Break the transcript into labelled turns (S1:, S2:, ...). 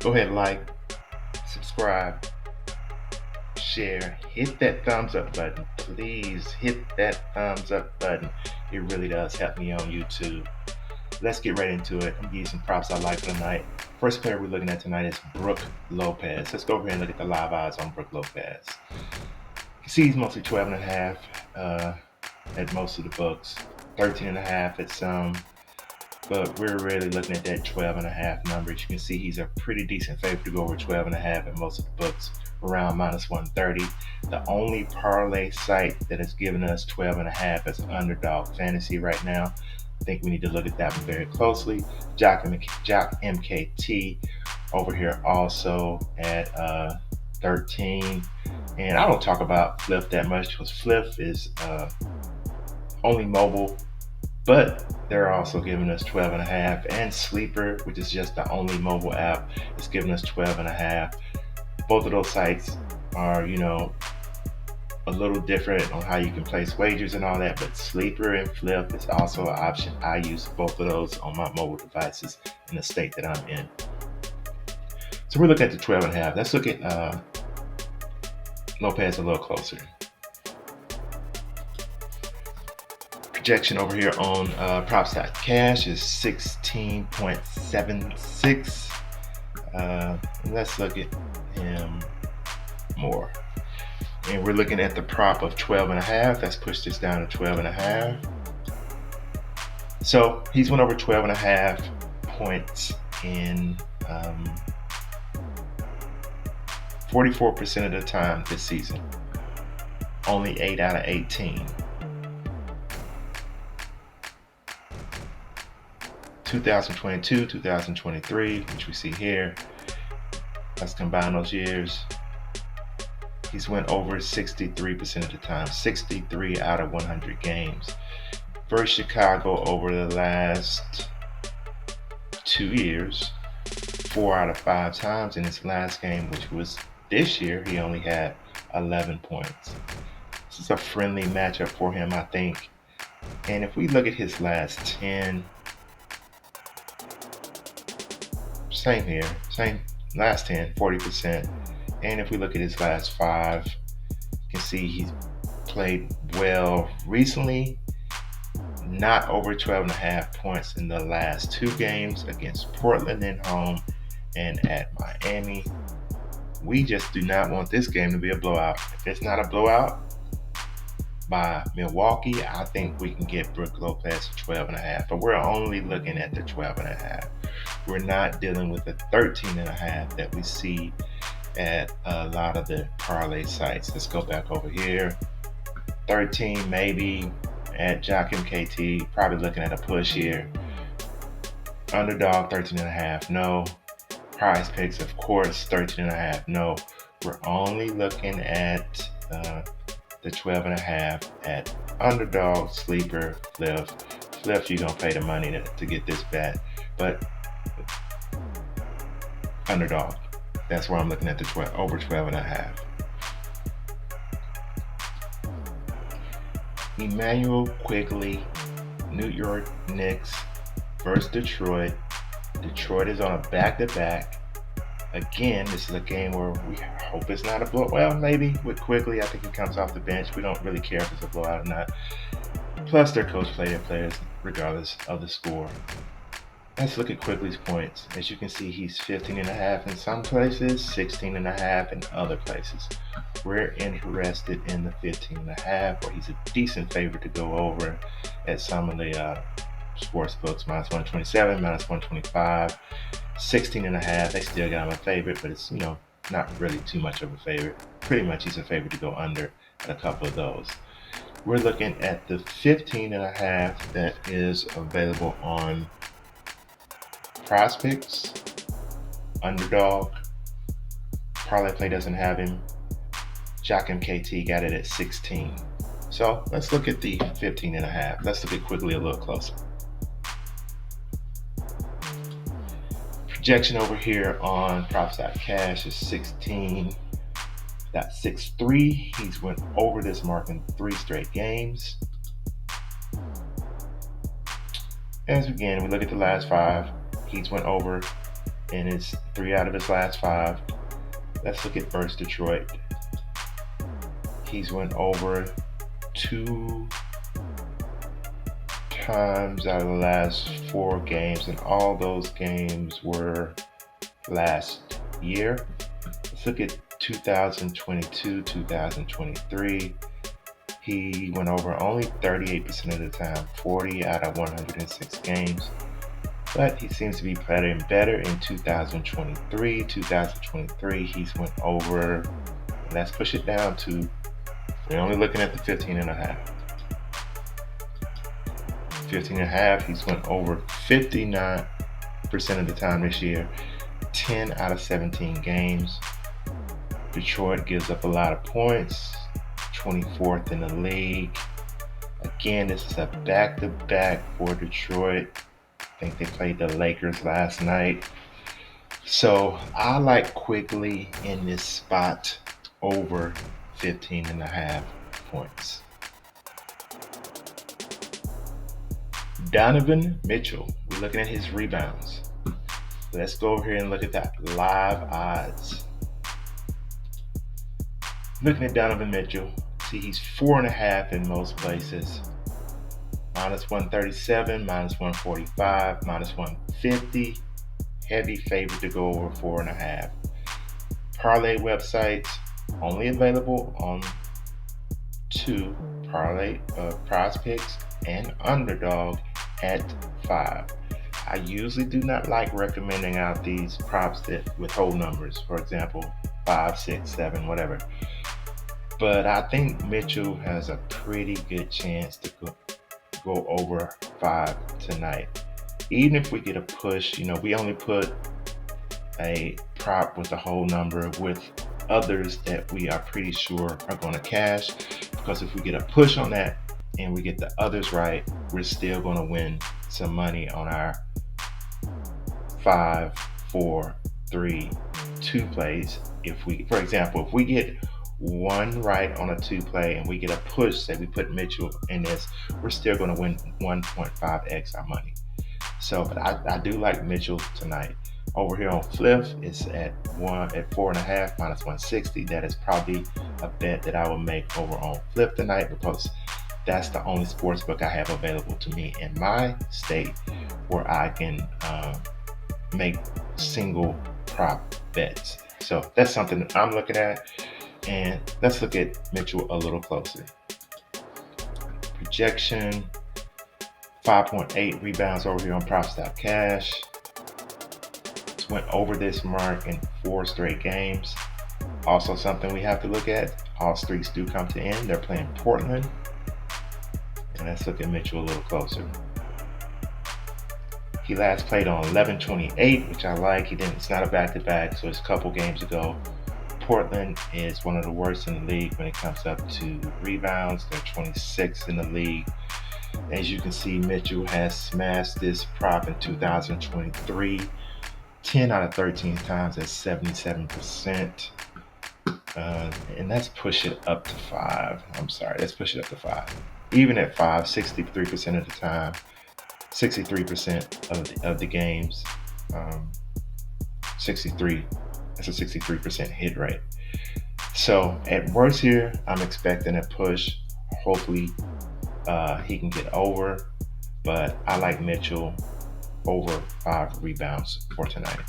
S1: Go ahead, like, subscribe, share, hit that thumbs up button. Please hit that thumbs up button. It really does help me on YouTube. Let's get right into it. I'm gonna give you some props I like for tonight. First player we're looking at tonight is Brook Lopez. Let's go over here and look at the live odds on Brook Lopez. You can see he's mostly 12.5 at most of the books, 13.5 at some, but we're really looking at that 12.5 number. As you can see, he's a pretty decent favorite to go over 12.5 at most of the books, around minus 130. The only parlay site that has given us 12.5 is Underdog Fantasy right now. I think we need to look at that one very closely. JockMKT over here also at 13. And I don't talk about Fliff that much because Fliff is only mobile, but they're also giving us 12.5, and Sleeper, which is just the only mobile app, is giving us 12.5. Both of those sites are, a little different on how you can place wagers and all that, but Sleeper and Flip is also an option. I use both of those on my mobile devices in the state that I'm in. So we're looking at the 12.5. Let's look at Lopez a little closer. Projection over here on props.cash is 16.76. Let's look at him more. And we're looking at the prop of 12.5. That's pushed us down to 12.5. So he's went over 12.5 points in 44% of the time this season. Only 8 out of 18. 2022, 2023, which we see here. Let's combine those years. He's went over 63% of the time, 63 out of 100 games. Versus Chicago over the last 2 years, 4 out of 5 times. In his last game, which was this year, he only had 11 points. This is a friendly matchup for him, I think. And if we look at his last 10, same here, same last 10, 40%. And if we look at his last 5, you can see he's played well recently. Not over 12.5 points in the last 2 games against Portland at home and at Miami. We just do not want this game to be a blowout. If it's not a blowout by Milwaukee, I think we can get Brook Lopez to 12.5. But we're only looking at the 12.5. We're not dealing with the 13.5 that we see at a lot of the parlay sites. Let's go back over here. 13 maybe at JockMKT. Probably looking at a push here. Underdog 13.5. No. PrizePicks, of course, 13.5. No. We're only looking at the 12.5 at Underdog, Sleeper, Fliff. Fliff, you're gonna pay the money to get this bet, but Underdog. That's where I'm looking at the over 12.5. Emmanuel Quigley, New York Knicks versus Detroit. Detroit is on a back-to-back. Again, this is a game where we hope it's not a blowout. Well, maybe with Quigley, I think he comes off the bench. We don't really care if it's a blowout or not. Plus, their coach played their players regardless of the score. Let's look at Quigley's points. As you can see, he's 15.5 in some places, 16.5 in other places. We're interested in the 15.5, where he's a decent favorite to go over at some of the sports books. Minus 127, minus 125, 16.5. They still got him a favorite, but it's not really too much of a favorite. Pretty much he's a favorite to go under at a couple of those. We're looking at the 15.5 that is available on PrizePicks, Underdog. Parlay Play doesn't have him. JockMKT got it at 16. So let's look at the 15.5. Let's look at Quigley a little closer. Projection over here on props.cash is 16.63. He's went over this mark in 3 straight games. As again, we look at the last 5. He's went over and it's 3 out of his last 5. Let's look at versus Detroit. He's went over 2 times out of the last 4 games, and all those games were last year. Let's look at 2022, 2023. He went over only 38% of the time, 40 out of 106 games. But he seems to be playing better in 2023. 2023, he's went over, let's push it down to, we're only looking at the 15.5. 15.5, he's went over 59% of the time this year, 10 out of 17 games. Detroit gives up a lot of points, 24th in the league. Again, this is a back-to-back for Detroit. I think they played the Lakers last night. So I like Quigley in this spot over 15.5 points. Donovan Mitchell, we're looking at his rebounds. Let's go over here and look at that live odds. Looking at Donovan Mitchell, see he's 4.5 in most places. Minus 137, minus 145, minus 150. Heavy favorite to go over 4.5. Parlay websites only available on 2: Parlay, PrizePicks, and Underdog at 5. I usually do not like recommending out these props that with whole numbers, for example, 5, 6, 7, whatever. But I think Mitchell has a pretty good chance to go over 5 tonight. Even if we get a push, we only put a prop with a whole number with others that we are pretty sure are going to cash, because if we get a push on that and we get the others right, we're still going to win some money on our 5, 4, 3, 2 plays. For example, if we get 1 right on a 2 play and we get a push, say we put Mitchell in this, we're still going to win 1.5x our money. So, but I do like Mitchell tonight. Over here on Flip, it's at 4.5, minus 160. That is probably a bet that I will make over on Flip tonight, because that's the only sports book I have available to me in my state where I can make single prop bets. So that's something that I'm looking at. And let's look at Mitchell a little closer. Projection, 5.8 rebounds over here on props.cash. It's went over this mark in 4 straight games. Also something we have to look at, all streaks do come to end. They're playing Portland. And let's look at Mitchell a little closer. He last played on 11/28, which I like. It's not a back-to-back, so it's a couple games ago. Portland is one of the worst in the league when it comes up to rebounds. They're 26th in the league. As you can see, Mitchell has smashed this prop in 2023. 10 out of 13 times at 77%. And let's push it up to 5. Let's push it up to 5. Even at 5, 63% of the time, 63% of the games, 63. That's a 63% hit rate. So at worst here, I'm expecting a push. Hopefully he can get over, but I like Mitchell over 5 rebounds for tonight.